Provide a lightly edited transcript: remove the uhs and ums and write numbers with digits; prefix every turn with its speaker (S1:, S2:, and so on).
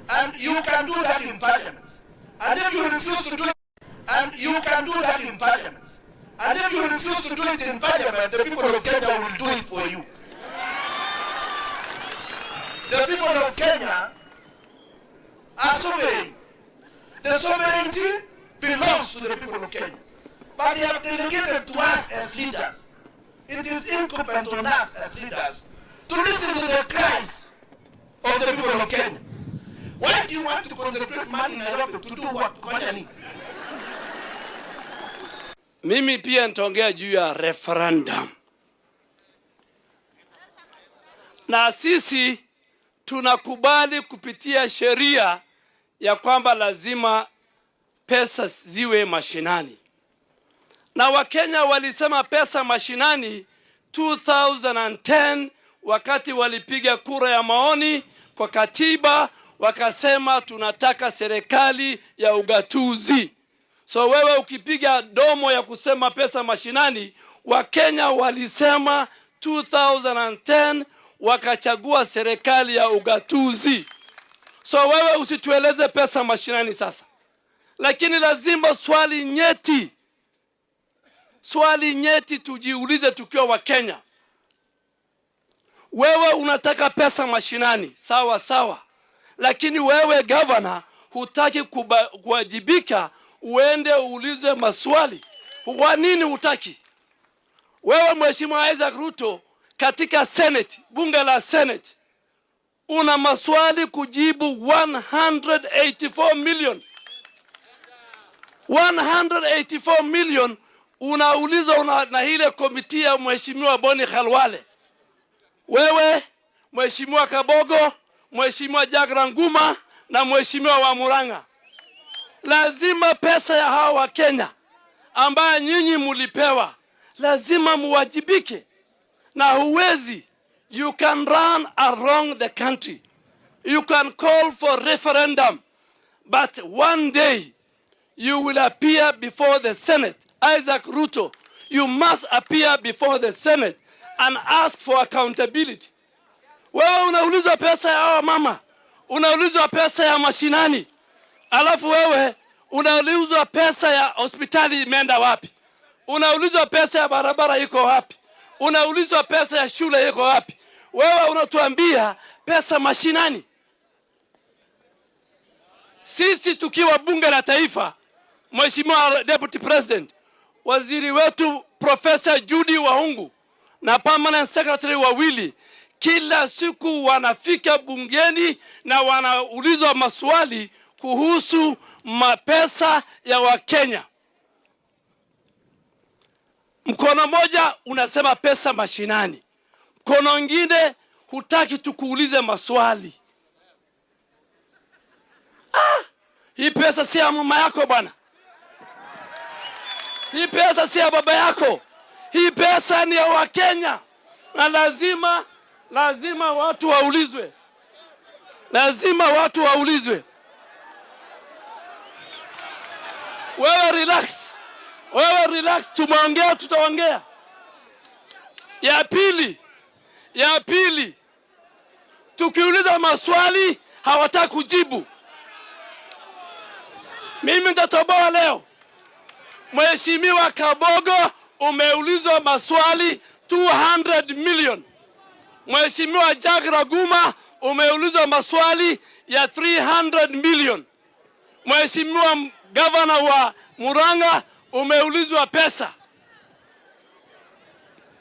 S1: And you can do that in parliament. And if you refuse to do it, and you can do that in parliament. And if you refuse to do it in parliament, the people of Kenya will do it for you. The people of Kenya are sovereign. The sovereignty belongs to the people of Kenya. But they have delegated to us as leaders. It is incumbent on us as leaders to listen to the cries of the people of Kenya. Why do you want to concentrate money in Nairobi to do what? Kufanya nini?
S2: Mimi pia nitaongea juu ya referendum. Na sisi tunakubali kupitia sheria ya kwamba lazima pesa ziwe mashinani. Na Wakenya walisema pesa mashinani 2010 wakati walipiga kura ya maoni kwa katiba, wakasema tunataka serikali ya ugatuzi. So wewe ukipiga domo ya kusema pesa mashinani, Wakenya walisema 2010 wakachagua serikali ya ugatuzi. So wewe usitueleze pesa mashinani sasa. Lakini lazima swali nyeti tujiulize tukiwa Wakenya. Wewe unataka pesa mashinani, sawa sawa. Lakini wewe governor hutaki kuwajibika, uende uulize maswali. Kwa nini hutaki? Wewe Mheshimiwa Isaac Ruto katika Senate, bunge la Senate, una maswali kujibu 184 million. 184 million unauliza na ile komiti ya Mheshimiwa Boni Khalwale. Wewe, Mheshimiwa Kabogo, Mheshimiwa Jagra Nguma na Mheshimiwa wa Murang'a. Lazima pesa ya hawa wa Kenya ambayo nyinyi mulipewa lazima muwajibike. Na huwezi, you can run around the country. You can call for referendum, but one day you will appear before the Senate. Isaac Ruto, you must appear before the Senate and ask for accountability. Wewe unauliza pesa ya hawa mama, unauliza pesa ya mashinani, alafu wewe unaulizwa pesa ya hospitali imeenda wapi? Unaulizwa pesa ya barabara iko wapi? Unaulizwa pesa ya shule iko wapi? Wewe unatuambia pesa mashinani. Sisi tukiwa bunge la taifa, Mheshimiwa Deputy President, waziri wetu Professor Judy Wahungu na Permanent Secretary wawili kila siku wanafika bungeni na wanaulizwa maswali kuhusu mapesa ya Wakenya. Mkono moja unasema pesa mashinani, mkono mwingine hutaki tukuulize maswali. Hii pesa si ya mama yako bwana. Hii pesa si ya baba yako. Hii pesa ni ya Wakenya. Na lazima watu waulizwe. Lazima watu waulizwe. Wewe relax, tumeongea tutaongea. Ya pili, tukiuliza maswali hawataka kujibu. Mimi nitatoboa leo. Mheshimiwa Kabogo umeulizwa maswali 200 million. Mheshimiwa Jagra Nguma umeulizwa maswali ya 300 million. Mheshimiwa Governor wa Murang'a umeulizwa pesa.